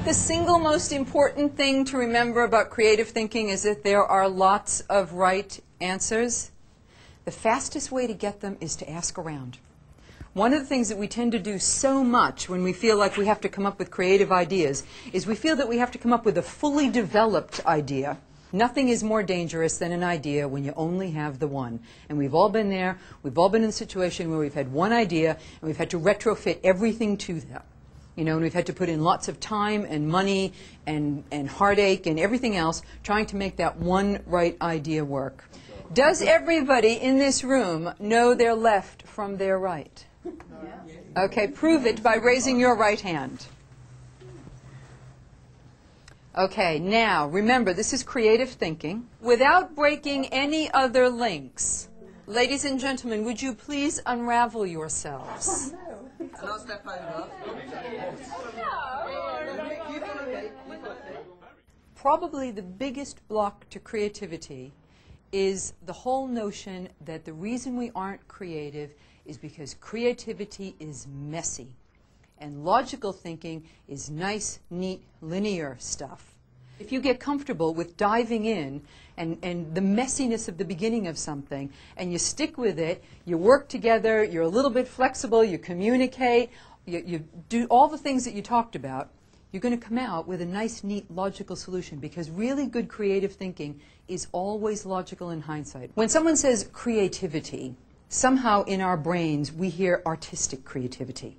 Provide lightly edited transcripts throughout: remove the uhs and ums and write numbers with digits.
the single most important thing to remember about creative thinking is that there are lots of right answers? The fastest way to get them is to ask around. One of the things that we tend to do so much when we feel like we have to come up with creative ideas is we feel that we have to come up with a fully developed idea. Nothing is more dangerous than an idea when you only have the one. And we've all been there. We've all been in a situation where we've had one idea and we've had to retrofit everything to that. You know, and we've had to put in lots of time and money and heartache and everything else trying to make that one right idea work. Does everybody in this room know their left from their right? Okay, prove it by raising your right hand. Okay, now, remember, this is creative thinking. Without breaking any other links, ladies and gentlemen, would you please unravel yourselves? Probably the biggest block to creativity is the whole notion that the reason we aren't creative is because creativity is messy. And logical thinking is nice, neat, linear stuff. If you get comfortable with diving in and the messiness of the beginning of something, and you stick with it, you work together, you're a little bit flexible, you communicate, you do all the things that you talked about, you're going to come out with a nice, neat, logical solution, because really good creative thinking is always logical in hindsight. When someone says creativity, somehow in our brains we hear artistic creativity.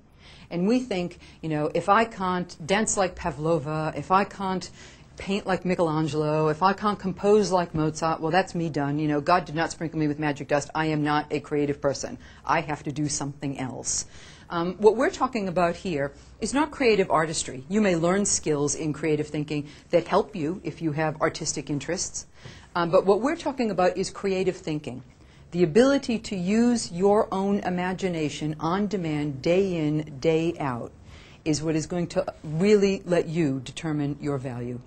And we think, you know, if I can't dance like Pavlova, if I can't paint like Michelangelo, if I can't compose like Mozart, well, that's me done. You know, God did not sprinkle me with magic dust. I am not a creative person. I have to do something else. What we're talking about here is not creative artistry. You may learn skills in creative thinking that help you if you have artistic interests. But what we're talking about is creative thinking. The ability to use your own imagination on demand, day in, day out, is what is going to really let you determine your value.